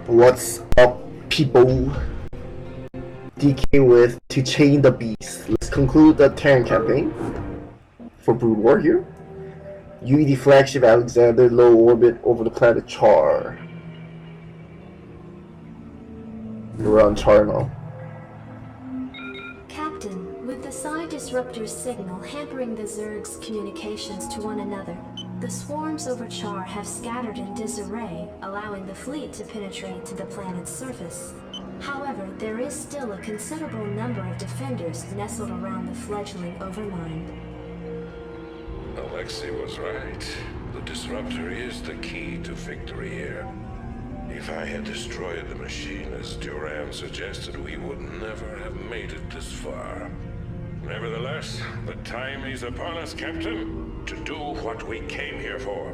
What's up, people? DK with To Chain the Beast. Let's conclude the Terran campaign for Brood War here. UED flagship Alexander, low orbit over the planet Char. We're on Char now. Captain, with the psi disruptor's signal hampering the Zerg's communications to one another, the swarms over Char have scattered in disarray, allowing the fleet to penetrate to the planet's surface. However, there is still a considerable number of defenders nestled around the fledgling Overmind. Alexei was right. The disruptor is the key to victory here. If I had destroyed the machine as Duran suggested, we would never have made it this far. Nevertheless, the time is upon us, Captain, to do what we came here for.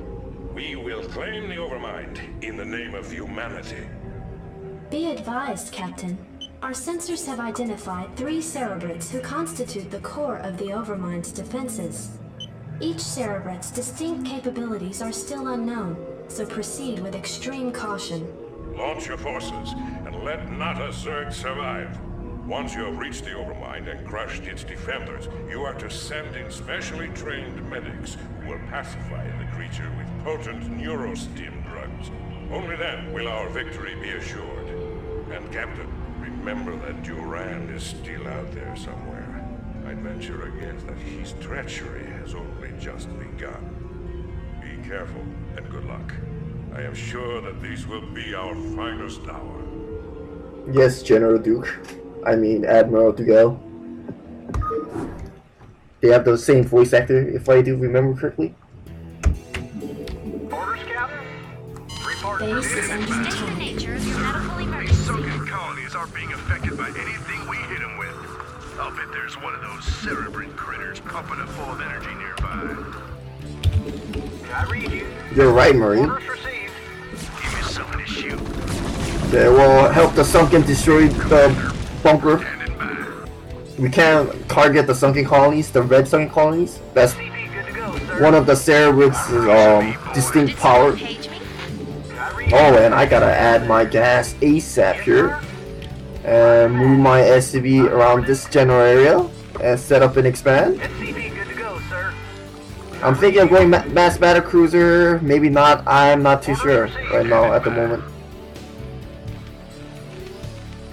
We will claim the Overmind in the name of humanity. Be advised, Captain. Our sensors have identified 3 Cerebrates who constitute the core of the Overmind's defenses. Each Cerebrate's distinct capabilities are still unknown, so proceed with extreme caution. Launch your forces, and let not a Zerg survive. Once you have reached the Overmind and crushed its defenders, you are to send in specially trained medics who will pacify the creature with potent neurostim drugs. Only then will our victory be assured. And Captain, remember that Duran is still out there somewhere. I'd venture a guess that his treachery has only just begun. Be careful, and good luck. I am sure that this will be our finest hour. Yes, General Duke. I mean, Admiral Dugal. They have the same voice actor, if I do remember correctly. Orders, Captain? Report Base is under The attack. nature of your medical These emergency. sunken colonies aren't being affected by anything we hit them with. I'll bet there's one of those cerebrate critters pumping it full of energy nearby. I read you. You're right, Marine. Orders received. Give me something to shoot. They will help the sunken destroy the bunker. Standing by. We can't target the sunken colonies, the red sunken colonies. That's CP good to go, sir. one of the Cerebrate's distinct power. Page me. I read Oh, and I gotta add my gas ASAP here. And move my SCV around this general area and set up and expand. SCP good to go, sir. I'm thinking of going mass battle cruiser, maybe not. I'm not too sure right now at the moment.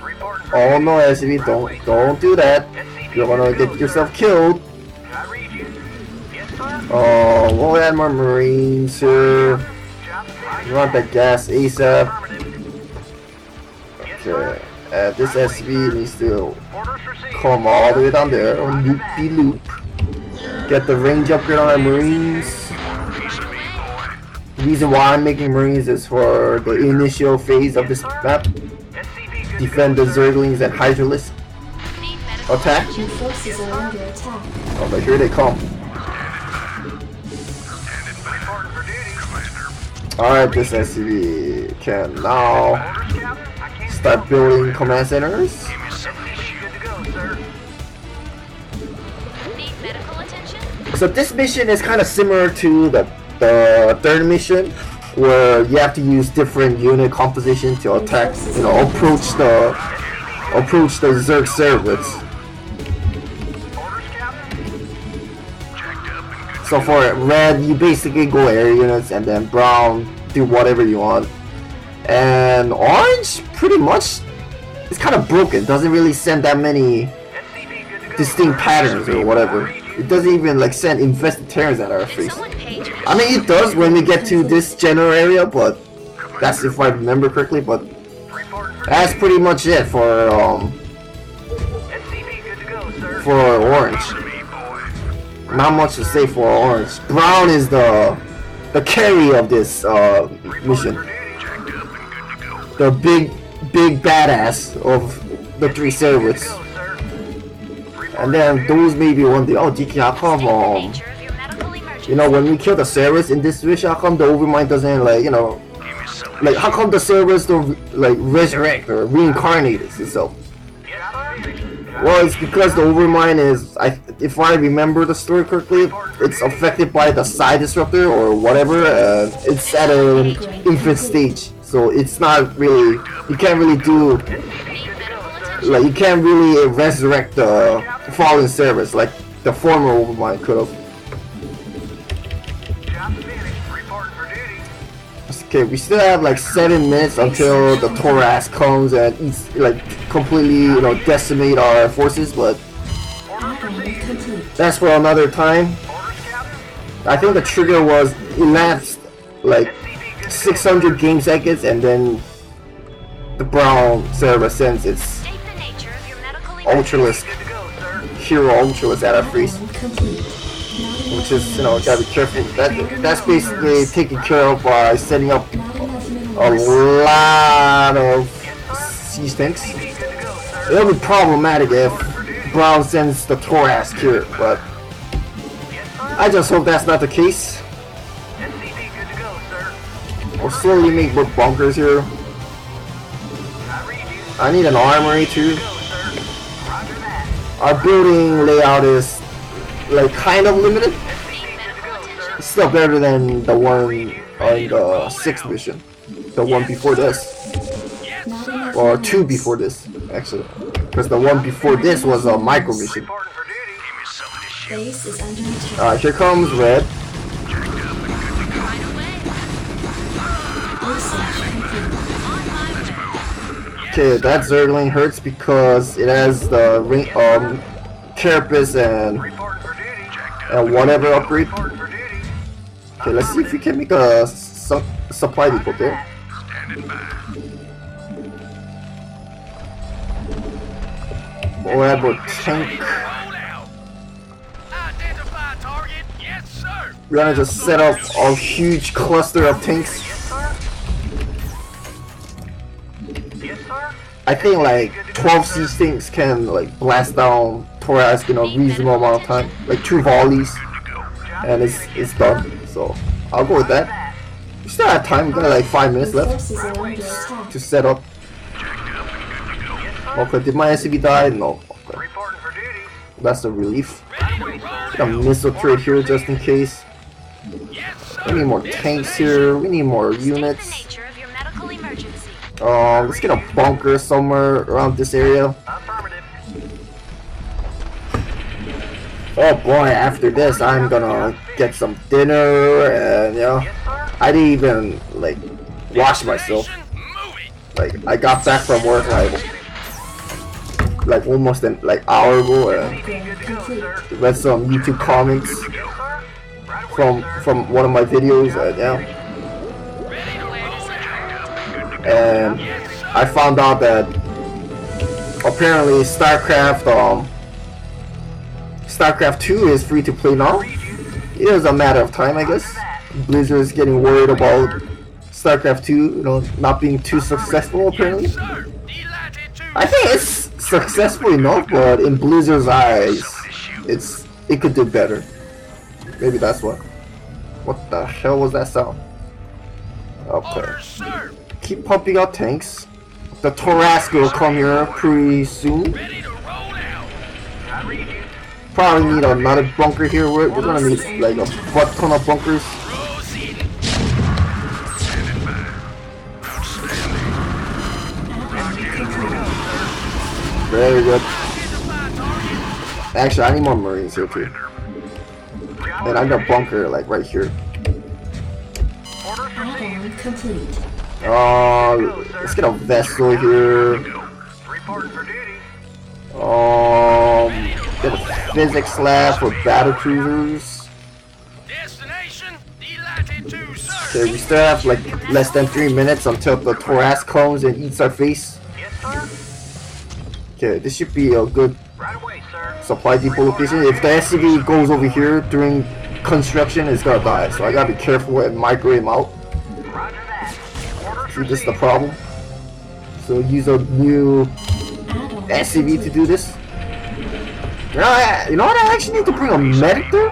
Reporting for Oh duty. no, SCV, don't do that. SCP You're gonna good to get go, yourself sir. killed. I read you. Yes, sir. Oh, we'll add more Marines here. Job We want that gas ASAP. affirmative. Yes, sir. Okay. This SCV needs to Orders received. come all the way down there. Loop de loop. Get the range upgrade on our Marines. Piece of me, boy. The reason why I'm making Marines is for the initial phase of this map. SCP good Defend to the go, sir. Zerglings and Hydralisks. Need medical Attack. Your forces are under attack. Oh, but here they come. Reporting for duty. Commander. Alright, this SCV can now Orders, Captain. I can't start building command centers. Give me something to shoot. Good to go, sir. Need medical attention? So this mission is kind of similar to the third mission, where you have to use different unit composition to attack, approach the Zerg Cerebrates. Orders, Captain. Jacked up and good. So for red, you basically go air units, and then brown, do whatever you want. And orange, pretty much, it's kind of broken. Doesn't really send that many SCP good to go, distinct sir. patterns or whatever. It doesn't even like send infested Terrans at our Did face. someone page me? I mean, it does when we get to this general area, but that's if I remember correctly. But Reporting for that's duty. pretty much it for SCP good to go, sir. orange. Piece of me, boy. Not much to say for orange. Brown is the carry of this Reporting mission. for duty. Jacked up and good to go. The big badass of the 3 Cerebrates. Go, sir. And then those may be one day. Oh, DK, how come State the nature of your medical emergency. when we kill the Cerebrates in this mission, how come the Overmind doesn't Give me something. like how come the Cerebrates don't like resurrect or reincarnate itself? Yes, sir. Well, it's because the Overmind is, if I remember the story correctly, it's affected by the psi disruptor or whatever. It's at an infant stage, so so it's not really, you can't really do, Need medical attention. like you can't really resurrect the fallen servers like the former Overmind could have. Job finished. Reporting for duty. Okay, we still have like 7 minutes until the Thorax comes and eats, like completely, you know, decimate our forces, but Add-on complete. that's for another time. Orders, Captain. I think the trigger was elapsed like 600 game seconds, and then the brown server sends its State the nature of your medical emergency. Ultralisk, Good to go, sir. hero Ultralisk at our face, Add-on complete. Not which enough is, you know, gotta be careful. That's basically taken care of by setting up Not enough a minerals. lot of sea tanks. Good to go, sir. It'll be problematic if Brown sends the Thorax here, but Yes, sir. I just hope that's not the case. SCV, good to go, sir. We'll slowly make more bunkers here. I read you. I need an armory too. Go, sir. Roger that. Our building layout is like kind of limited. Need medical attention. It's still better than the one on the 6th mission. The one before this. Not enough Or minerals. 2 before this, actually. Because the one before this was a micro mission. Reporting for duty. Give me some of this shit. Base is under attack. Alright, here comes Red. Right away. Research complete. On my way. Okay, that Zergling hurts because it has the ring, carapace and Reporting for duty. whatever upgrade. Reporting for duty. Okay, let's see if we can make a supply depot there. Standing by. We'll have a tank. Roll out. Identify target. Yes, sir. We're gonna just set up a huge cluster of tanks. Yes, sir. Yes, sir. I think like 12 siege tanks can like blast down Thorax in a reasonable amount of time. Like 2 volleys, and it's done. So I'll go with that. We still have time. We got like 5 minutes Your left forces are under attack. to set up. Okay, did my SCV die? No. Okay. Reporting for duty. That's a relief. Right away, sir. Get a missile turret here just in case. Yes, sir. We need more tanks here. We need more State the units. nature of your medical emergency. Let's get a bunker somewhere around this area. Affirmative. Oh boy, after this I'm gonna get some dinner and Yes, sir. I didn't even like wash myself. Move it. Like I got back from work like almost an hour ago and Upgrade complete. read some YouTube comments Yes, sir. Right away, from one of my videos and Ready to roll out. and I found out that apparently StarCraft 2 is free to play now. It is a matter of time, I guess. Blizzard is getting worried about StarCraft 2, you know, not being too successful apparently. Sir. Delighted to. I think it's successful enough, but in Blizzard's eyes, it could do better. Maybe that's what. What the hell was that sound? Okay. Orders, sir. Keep pumping out tanks. The Thorax will come here pretty soon. Ready to roll out. I read you. Probably need another bunker here. We're gonna need like a butt ton of bunkers. Proceed. Standing by. Outstanding. Very good. Identify target. Actually, I need more Marines here too. And I got a bunker like right here. Orders received. Add-on complete. Let's get a vessel here. Reporting for duty. Get a physics lab for battle cruisers. Destination. Delighted to, sir. Okay, we still have like less than 3 minutes until the Thorax comes and eats our face. Yes, sir. Okay, this should be a good Right away, sir. supply depot location. If the SCV goes over here during construction, it's gonna die. So I gotta be careful and microwave him out. Roger that. Orders See, this is the received. problem. So use a new Add-on SCV to complete. do this. You know what? I actually need to bring a medic there.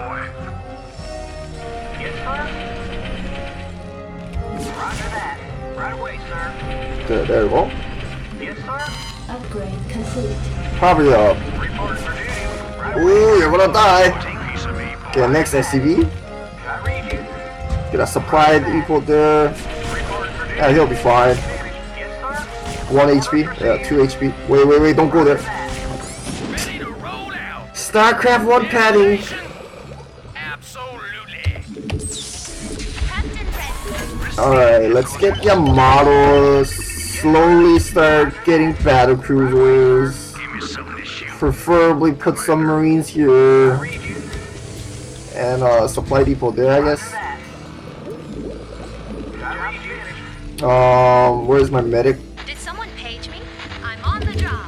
Yes, sir. Roger that. Right away, sir. There we go. Yes, sir. Upgrade complete. Probably Reporting for duty. Right away. ooh, you're gonna die. Take piece of me. Okay, next SCV. I read you. Get a supply depot there. Reporting for duty. Yeah, he'll be fine. 1 HP. Yeah, 2 HP. Wait, don't go there. Ready to roll out. StarCraft 1 padding. Absolutely. Captain ready. Alright, let's get the models. Slowly start getting battle cruisers. Give me something to shoot. Preferably put some marines here. And supply depot there, I guess. Where's my medic? Did someone page me? I'm on the job.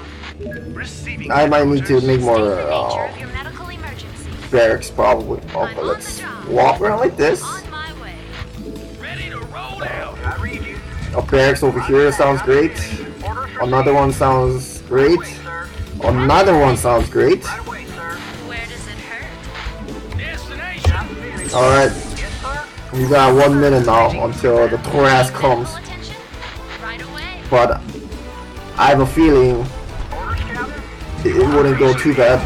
Receiving. I might need to make State more the nature of your medical emergency. barracks probably. Oh, but let's walk around like this. On my way. Ready to roll out. A barracks over here sounds great. Another one sounds great. Another one sounds great. Where does it hurt? Destination. Alright. We got 1 minute now until the Thoras comes. Full attention. Right away. But I have a feeling it wouldn't go too bad.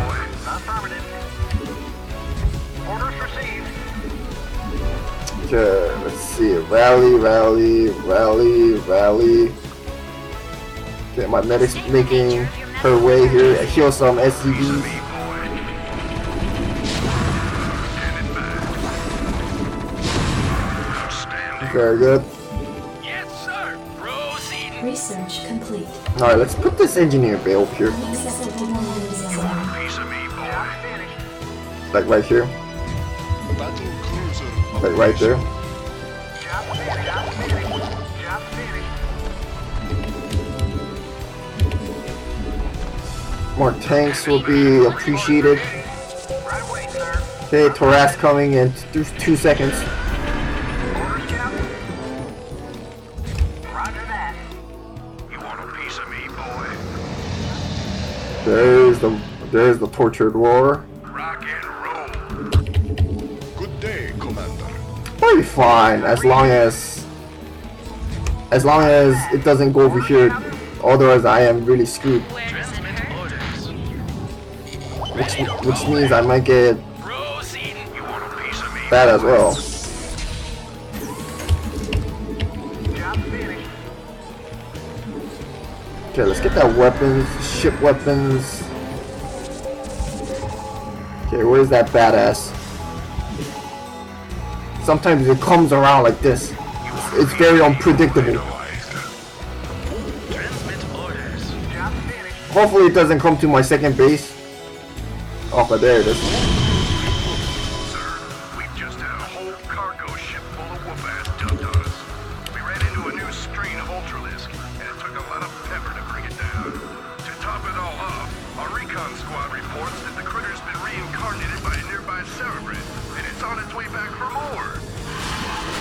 Okay, let's see. Rally. Okay, my medic's making her way here. I heal some SCVs. Very good. Yes, sir. Proceeding. Research complete. Alright, let's put this engineer bay over here. Unacceptable warning zone. Piece of me, boy. Like right here. Like right there. More tanks will be appreciated. Okay, Thoras coming in 2 seconds. You want a piece of me, boy? There's the tortured war. Rock and roll. Good day, Commander. I'll be fine as long as it doesn't go over here. Otherwise, I am really screwed. Where does it hurt? Orders. Which means I might get Proceeding. You want a piece of me? that as well. Okay, let's get that weapons, ship weapons. Okay, where's that badass? Sometimes it comes around like this. It's very unpredictable. Transmit orders. Hopefully it doesn't come to my second base. Oh, but there it is. Sir, we just had a whole cargo ship full of whoop-ass dumped on us. We ran into a new strain of Ultralisk, and it took a lot of pepper to bring it down. To top it all off, our recon squad reports that the critter's been reincarnated by a nearby cerebrate, and it's on its way back for more.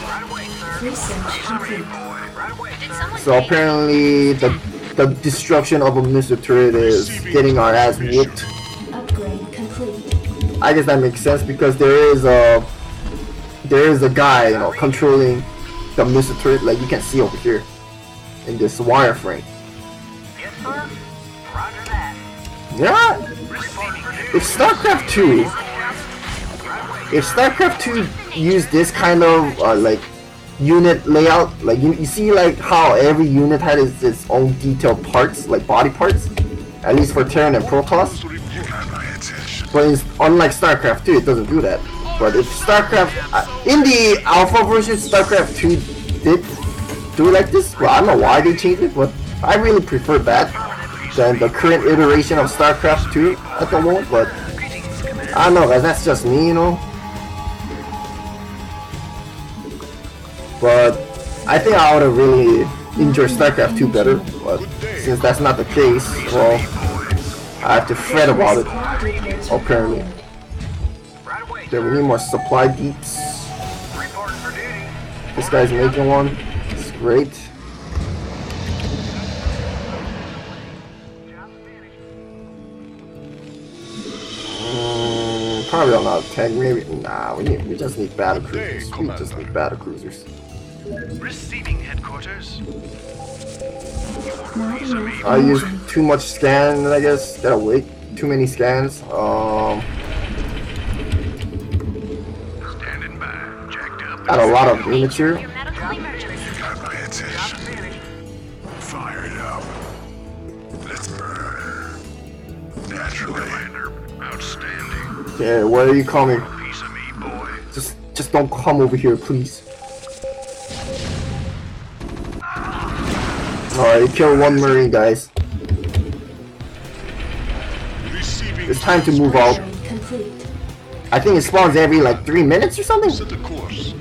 Right away, sir. Research complete. Right away, Did someone So page me? apparently the destruction of a missile turret is getting our ass whooped. Upgrade complete. I guess that makes sense because there is a guy, you know, controlling the missile turret, like you can see over here in this wireframe. Yes, sir. Roger that. Yeah. If StarCraft 2 used this kind of like unit layout, like you see like how every unit had its own detailed parts, like body parts, at least for Terran and Protoss. But unlike StarCraft 2, it doesn't do that. But if StarCraft, in the alpha version, StarCraft 2 did do it like this. Well, I don't know why they changed it, but I really prefer that than the current iteration of StarCraft 2 at the moment. But I don't know, guys, that's just me, you know. But I think I would have really enjoyed StarCraft 2 better. But since that's not the case, well, I have to fret about it. Apparently. Okay, we need more supply deeps. This guy's making one. It's great. Probably not tank. Maybe nah. We just need battle cruisers. We just need battle cruisers. Receiving headquarters. Not enough I used energy. too much scan, I guess. Gotta wait. Too many scans. Standing by. Jacked up. Got a lot of units here. Your medical emergency. Got my attention. Commander. Outstanding. Okay, where are you coming? Piece of me, boy. Just don't come over here, please. Alright, you killed one Marine, guys. Receiving It's time to move out. Complete. I think it spawns every like 3 minutes or something. set the course.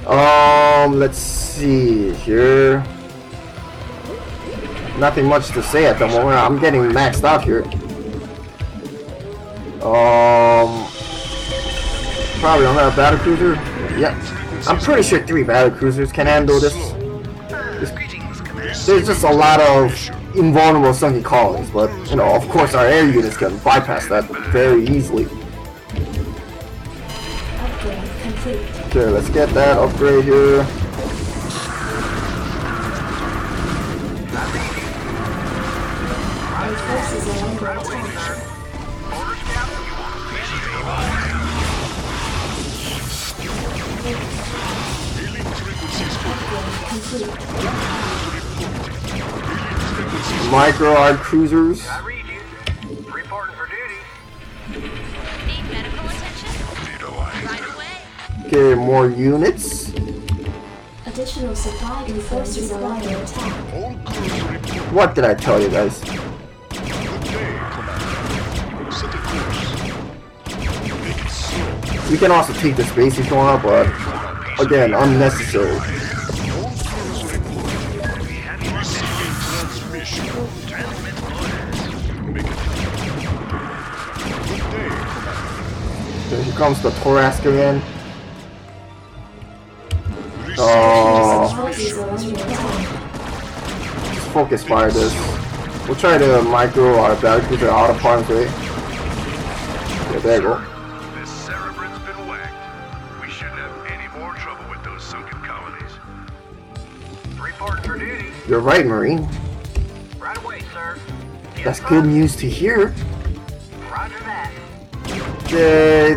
Let's see here. Nothing much to say at the moment. I'm getting maxed out here. Probably don't have a battle cruiser. Yeah, I'm pretty sure 3 battle cruisers can handle this. There's just a lot of invulnerable sunken colonies, but you know, of course, our air units can bypass that very easily. Upgrade complete. Okay, let's get that upgrade here. Our forces are under attack. Hailing frequencies Upgrade complete. Micro arc cruisers. I read you. Reporting for duty. Need medical attention? Right away. Okay, more units. Additional supply forces are under attack. all crews report. What did I tell you guys? Good day, Commander. Set the course. Make it slow. We can also take the space if you want, but again, unnecessary. All crews report. Receiving transmission. Make it. Good day, Commander. Okay, here comes the Thorask again. Receiving Oh, Forces are under attack. just focus fire this. We'll try to micro our battle cruiser out of harm's way. Okay, there you go. This Cerebrand's been whacked. We shouldn't have any more trouble with those sunken colonies. Reporting for duty. You're right, Marine. Right away, sir. That's good news to hear. Roger that. Okay,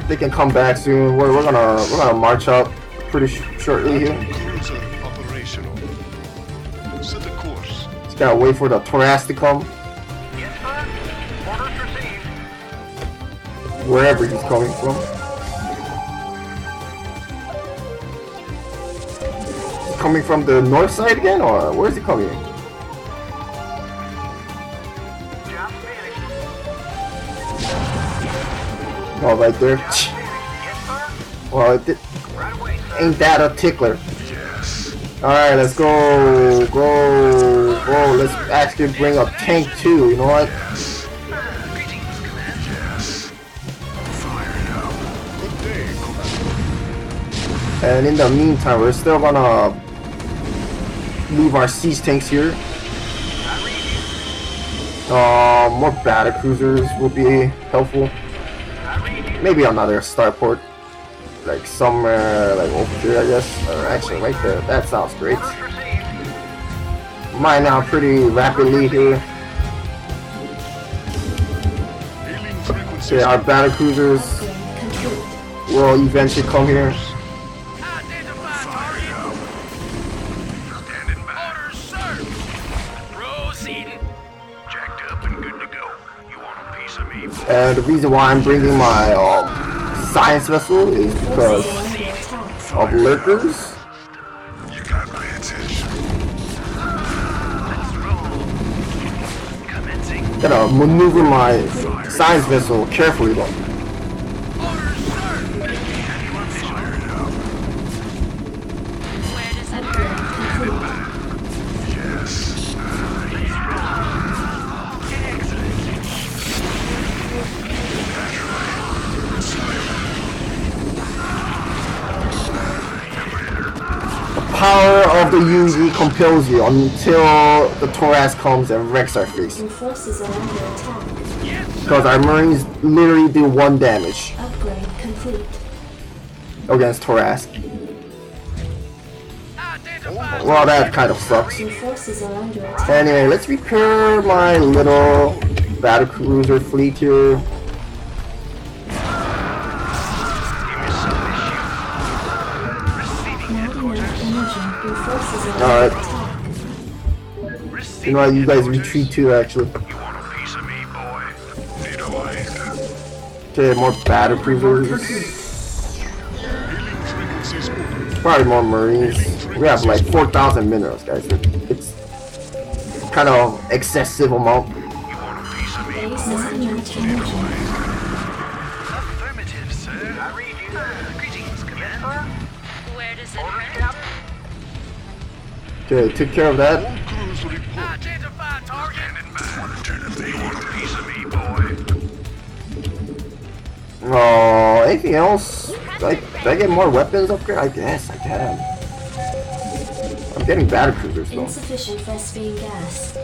they can come back soon. We're gonna march up pretty shortly here. cruiser operational. Set the course. Just gotta wait for the Thorask to come, Yes, sir. Orders received. wherever he's coming from. He's coming from the north side again, or where's he coming? Job finished. Oh, right there. Yes, sir. Well, Right away, sir. ain't that a tickler? Yes. Alright, let's go. Let's actually bring a tank too, you know what? Greetings, Commander. Yes. Fire now. Good day, Commander. And in the meantime, we're still gonna leave our siege tanks here. More battle cruisers will be helpful. Maybe another starport, like somewhere like over here, I guess. Or actually, right there. That sounds great. Orders received. Mine out pretty rapidly here. Hailing frequencies. Okay, our battle cruisers Upgrade complete. will eventually come here. Standing by. Orders, sir. Proceeding. Jacked up and good to go. You want a piece of me, boy? And the reason why I'm bringing my science vessel is because Forces are under attack. of lurkers. You got my attention. Let's roll. Commencing. Gotta maneuver my science vessel carefully though. Orders, sir. Fire now. Where does it hurt? Yes. The power of the UZ compels you until the Thorask comes and wrecks our face. Your forces are under attack. Because our Marines literally do 1 damage Upgrade complete. against Thorask. Well, that kind of sucks. Your forces are under attack. Anyway, let's repair my little battle cruiser fleet here. Not enough energy. Your forces are Alright. under attack. You know what, you guys retreat too, actually. You want a piece of me, boy? Okay, more battle cruisers. Probably more marines. We have like 4,000 minerals, guys. It's kind of excessive amount. Affirmative, sir. I read you. Greetings, Commander. Where does it hurt? Okay, took care of that. Identify target. Standing by. You want a piece of me, boy? Oh, anything else? Did I get more weapons upgrade? I guess I can. I'm getting battle cruisers though. Insufficient Vespine gas.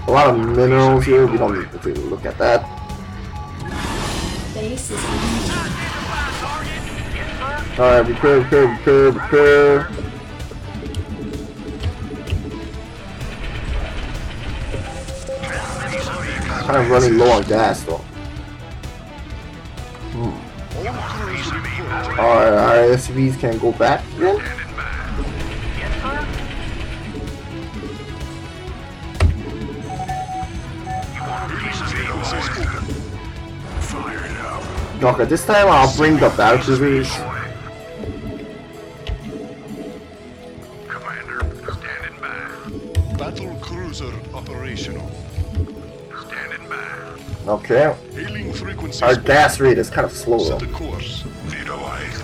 A lot of minerals here. We don't need to look at that. Base is Alright, repair. Kind of running low on gas though. Alright, our SUVs can go back again. Okay, this time I'll bring the battle cruisers. Commander, standing by. Battle cruiser operational. Standing by. Okay, Hailing frequencies. our gas rate is kind of slow Set though. the course.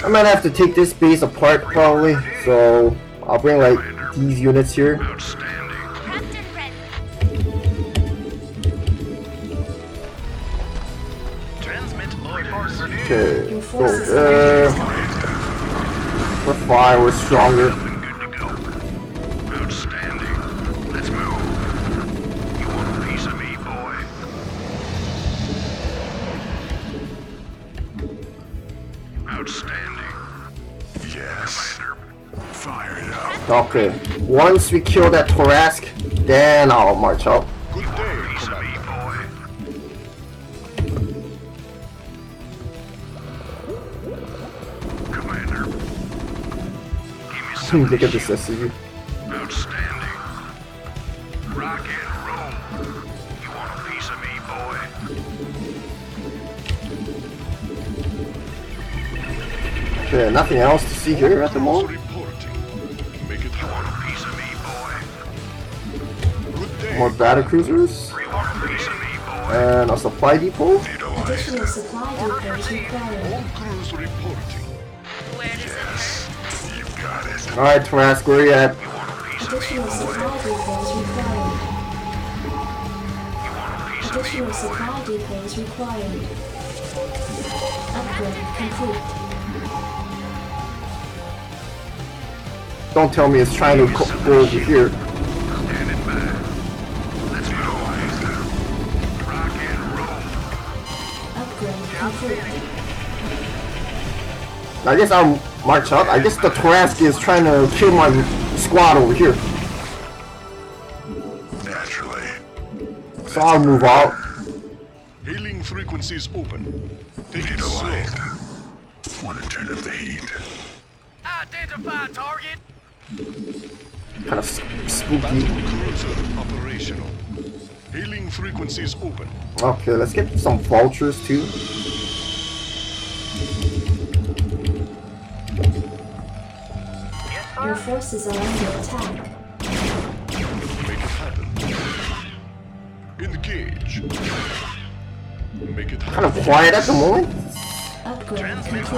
I might have to take this base apart probably, so I'll bring like these units here. Outstanding. Captain ready. Transmit orders. Okay, your go forces there. We're fine, we're stronger. Good to go. Outstanding. Let's move. You want a piece of me, boy? Outstanding. Yes. Commander. Fire it up. Okay, once we kill that Thorask, then I'll march up. Good day, Piece of me, Commander. boy. Commander. Give me some. Look at this SUV. Outstanding. Rock and roll. You want a piece of me, boy? Okay, nothing else to see here at the moment. Reporting. Make it You want happen. a piece of me, boy? Good day. More battle cruisers You want a piece of me, boy? and a supply depot. additional supply depots required. All crews reporting. Where does it hurt? You've got it. All right, Thorask, where are you at? You want a piece of me, Additional boy? supply depots required. You want a piece of me, Additional boy? supply depots required. Upgrade complete. Don't tell me it's trying to go over here. Standing by. Let's go. Rock and roll. Upgrade complete. I guess I'll march up. I guess the Thorask is trying to kill my squad over here. Naturally. So I'll move out. Hailing frequencies open. Take it slow. Want to turn up the heat. Identify target. Kind of spooky. Battle cruiser operational. Hailing frequencies open. Okay, let's get some vultures too. Your forces are under attack. Make it happen. Engage. Make it Kind of happen. quiet at the moment. Upgrade complete.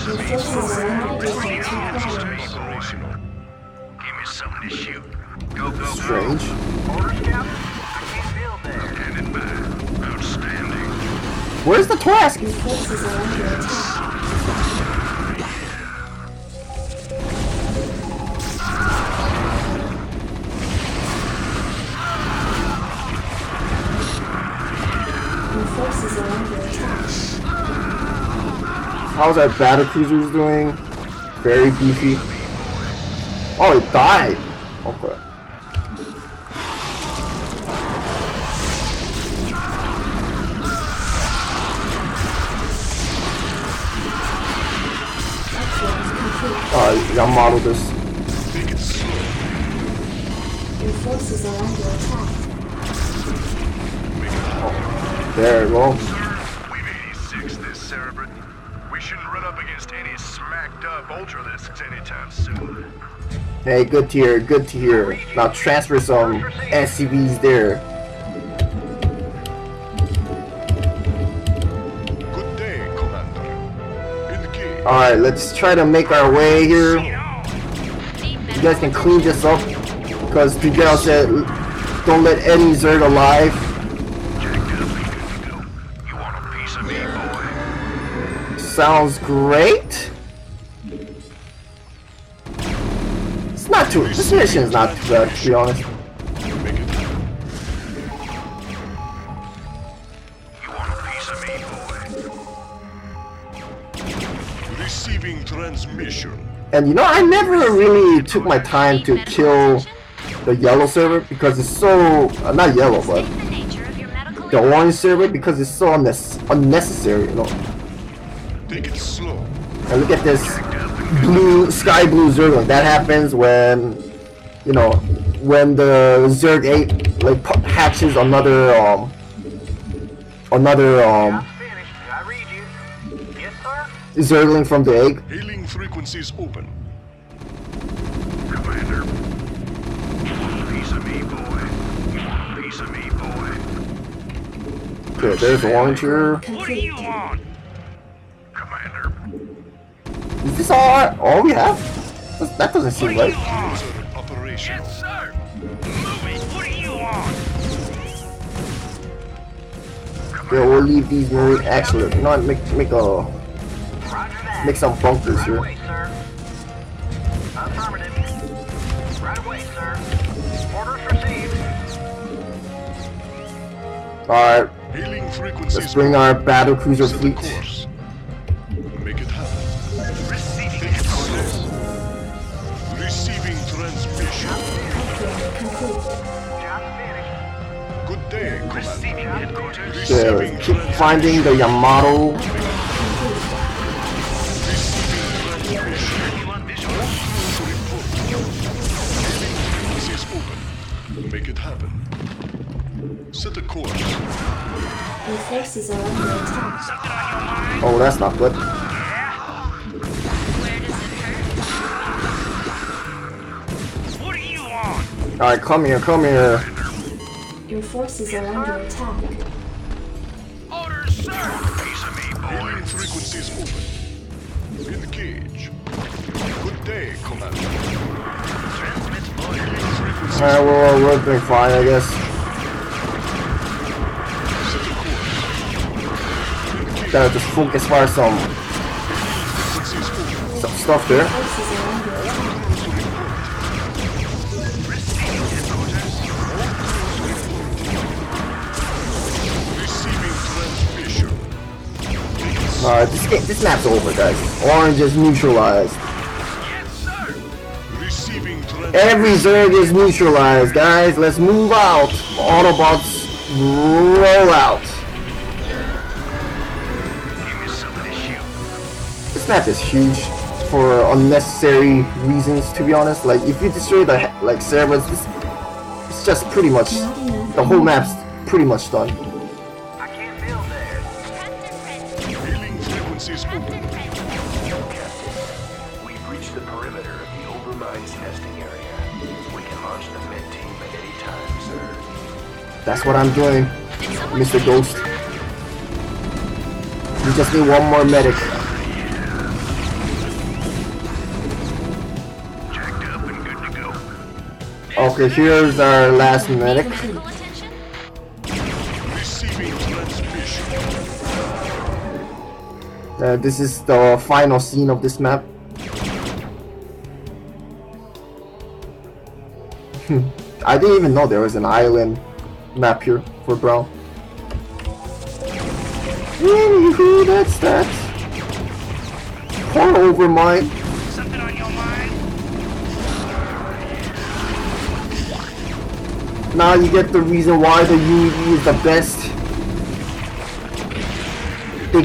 Your forces are under attack required. Operational. Give me something to shoot. Go, go, go. Strange. Orders, Captain? I can't feel there. Standing by. Outstanding. Where's the Thorask? Your forces are under attack. Your forces are under attack. How's that battle cruisers doing? Very beefy. Oh, it died. Okay. Upgrade complete. Alright, I'll model this. Make it slow. Your forces are under attack. There we go. shouldn't run up against any smacked up Ultralisks anytime soon. Hey, good to hear, good to hear. Now transfer some SCVs there. Good day, Commander. Indicate. Alright, let's try to make our way here. You guys can clean this up, because Miguel said don't let any Zerg alive. You want a piece of me, boy? Sounds great. It's not too. This mission is not too bad, to be honest. Make it happen. You want a piece of me, boy? Receiving transmission. And you know, I never really took my time to kill the yellow server because it's so not yellow, but The nature of your medical the orange server because it's so unnecessary, you know. Take it slow. And look at this sky blue Zerg. That happens when, you know, when the Zerg 8 like hatches another Finished. I read you. Yes, sir? Zergling from the egg. Hailing frequencies open. Commander. You want a piece of me, boy? You want a piece of me, boy? Okay, there's orange here. Complete. Commander. Is this all we have? That doesn't seem right. User operational. Sir. Louis, what do you want? Yeah, we'll leave these marine. Actually, you know what? Make some bunkers here. Right away, sir. Affirmative. Right away, sir. Orders received. Alright, Hailing frequencies let's bring our battle cruiser Set the fleet. course. Make it happen. Receiving Take it orders. slow. Receiving transmission. Upgrade complete. Job finished. Good day, Commander. Receiving headquarters. Yeah, Receiving keep finding the Yamato. You on visual? Frequencies open. Make it happen. Set a course. Your forces are under attack. Something on your mind? Oh, that's not good. Where does it hurt? What do you want? Alright, come here, come here. Your forces are under attack. Orders, sir. Piece of me, boy. Hailing frequencies open. Engage. Good day, Commander. Transmits orders. Hailing frequencies Alright, we're doing fine, I guess. set a course. Engage. Gotta just focus fire some Frequencies open. stuff there. Forces are under attack. Receiving headquarters. Receiving transmission. Alright, this map's over, guys. Orange is neutralized. Yes, sir. Receiving transmission. Every Zerg is neutralized, guys. Let's move out. Autobots, roll out. Give me some of this shoot. This map is huge for unnecessary reasons, to be honest. Like, if you destroy the servers, it's just pretty much the whole map's pretty much done. I can't build there. Hailing frequencies open. We've reached the perimeter of the Overmind testing area. We can launch the med team at any time, sir. That's what I'm doing, Mr. Ghost. We just need one more medic. Jacked up and good to go. Okay, here's our last medic. Complete. Full attention? Receiving transmission. This is the final scene of this map. I didn't even know there was an island map here for Brown. Anywho, that's that. Poor Overmind. Something on your mind? Now you get the reason why the UED is the best. They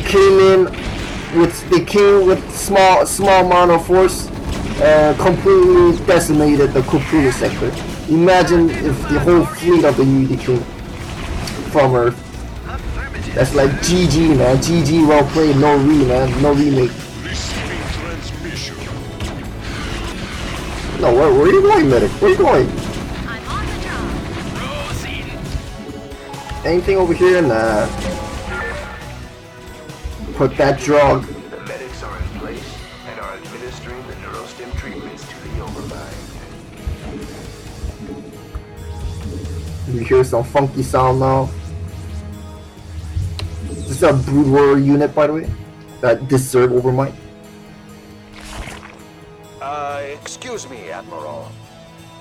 came with small amount of force, completely decimated the Kupulu sector. Imagine if the whole fleet of the UED came from Earth. Affirmative. That's like GG, man. GG, well played. No man. No remake. No, where are you going, medic? Where are you going? I'm on the job. Proceed. Anything over here? Nah. Put that drug. The medics are in place and are administering the neurostim treatments to the Overmind. You hear some funky sound now. This is a Brood Warrior unit, by the way. This Zerg Overmind. Excuse me, Admiral,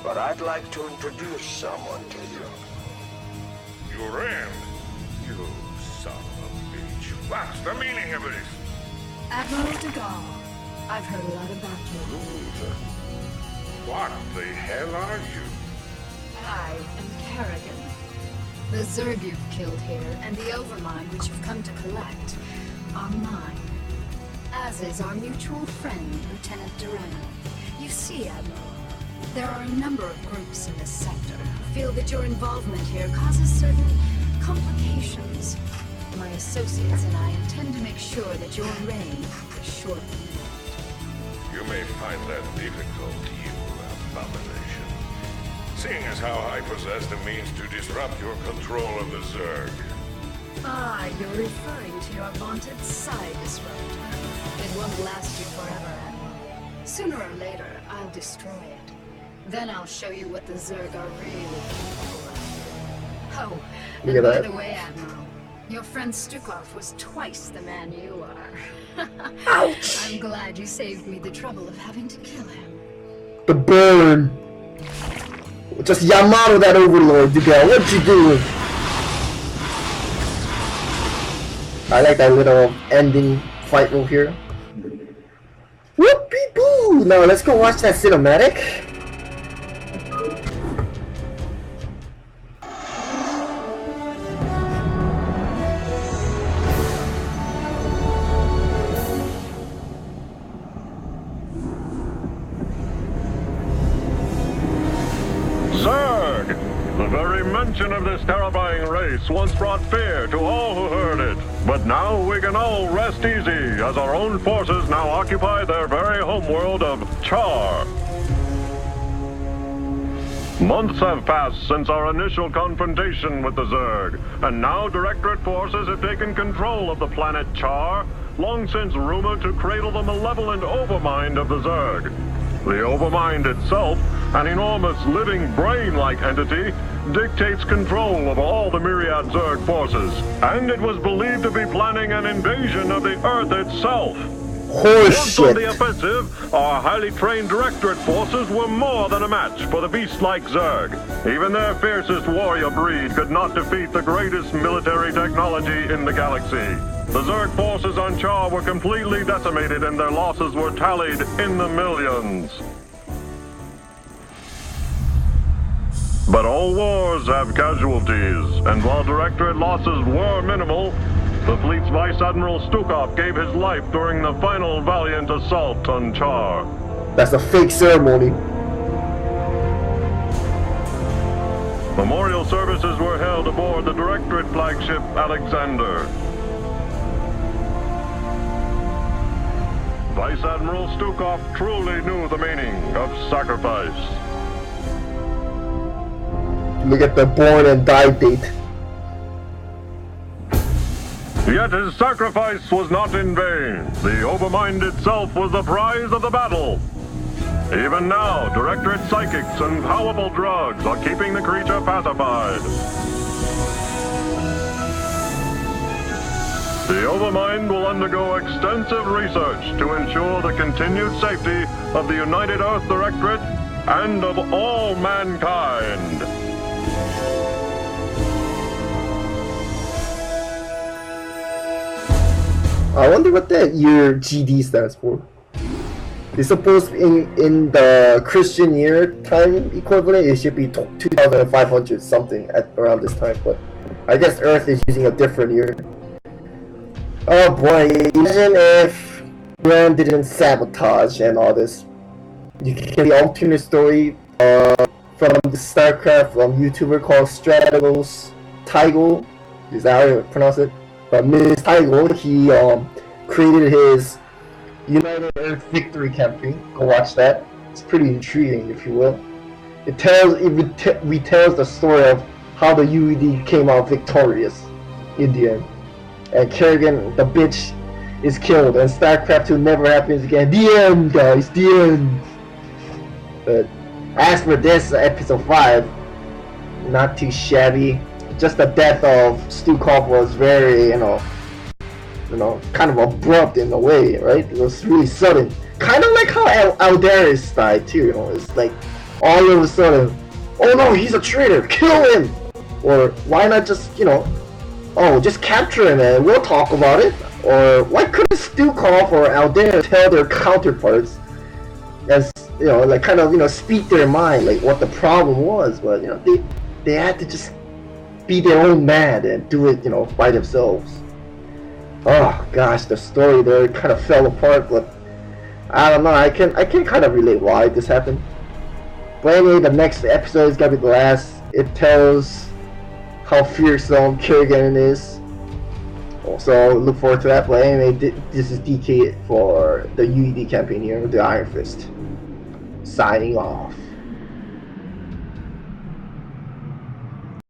but I'd like to introduce someone to you. You ran. You son of a bitch. What's the meaning of this? Admiral de Gaulle, I've heard a lot about you. What the hell are you? I am Kerrigan. The Zerg you've killed here, and the Overmind which you've come to collect, are mine. As is our mutual friend, Lieutenant Durano. You see, Admiral, there are a number of groups in this sector who feel that your involvement here causes certain complications. My associates and I intend to make sure that your reign is short-lived. You may find that difficult, you abomination. Seeing as how I possess the means to disrupt your control of the Zerg. Ah, you're referring to your vaunted side disruptor. It won't last you forever, Admiral. Sooner or later, I'll destroy it. Then I'll show you what the Zerg are really capable of. Oh, Look and at by that. the way, Admiral, your friend Stukov was twice the man you are. Ouch! I'm glad you saved me the trouble of having to kill him. The burn! Just Yamato that overlord, Dugal. What you doing? I like that little ending fight move here. Whoopie boo! Now let's go watch that cinematic. Zerg! The very mention of this terrifying race once brought fear to all who heard it. But now we can all rest easy, as our own forces now occupy their very homeworld of Char. Months have passed since our initial confrontation with the Zerg, and now Directorate forces have taken control of the planet Char, long since rumored to cradle the malevolent Overmind of the Zerg. The Overmind itself, an enormous living brain-like entity, dictates control of all the myriad Zerg forces, and it was believed to be planning an invasion of the Earth itself. Once on the Horseshit. offensive, our highly trained Directorate forces were more than a match for the beast-like Zerg. Even their fiercest warrior breed could not defeat the greatest military technology in the galaxy. The Zerg forces on Char were completely decimated and their losses were tallied in the millions. But all wars have casualties, and while Directorate losses were minimal, the fleet's Vice Admiral Stukov gave his life during the final valiant assault on Char. That's a fake ceremony. Memorial services were held aboard the Directorate flagship Alexander. Vice Admiral Stukov truly knew the meaning of sacrifice. Look at the born and died date. Yet his sacrifice was not in vain. The Overmind itself was the prize of the battle. Even now, Directorate psychics and powerful drugs are keeping the creature pacified. The Overmind will undergo extensive research to ensure the continued safety of the United Earth Directorate and of all mankind. I wonder what that year GD stands for. It's supposed in the Christian year time equivalent, it should be 2,500 something at around this time, but I guess Earth is using a different year. Oh boy, imagine if Iran didn't sabotage and all this. You can get the alternate story from the StarCraft YouTuber called Strategos Taigo. Is that how you pronounce it? But Ms. Taigo, he created his United Earth Victory campaign. Go watch that. It's pretty intriguing, if you will. It retells the story of how the UED came out victorious in the end. And Kerrigan, the bitch, is killed, and StarCraft 2 never happens again. The end, guys, the end. But as for this episode 5, not too shabby. Just the death of Stukov was very, kind of abrupt in a way, right? It was really sudden. Kind of like how Aldaris died too, It's like all of a sudden, oh no, he's a traitor, kill him! Or why not just, just capture him and we'll talk about it? Or why couldn't Stukov or Aldaris tell their counterparts as, speak their mind, like what the problem was? But, they had to just be their own man and do it, by themselves. Oh gosh, the story there kind of fell apart, but I don't know, I can kind of relate why this happened. But anyway, the next episode is gonna be the last. It tells how fearsome Kerrigan is. So look forward to that. But anyway, this is DK for the UED campaign here with the Iron Fist. Signing off.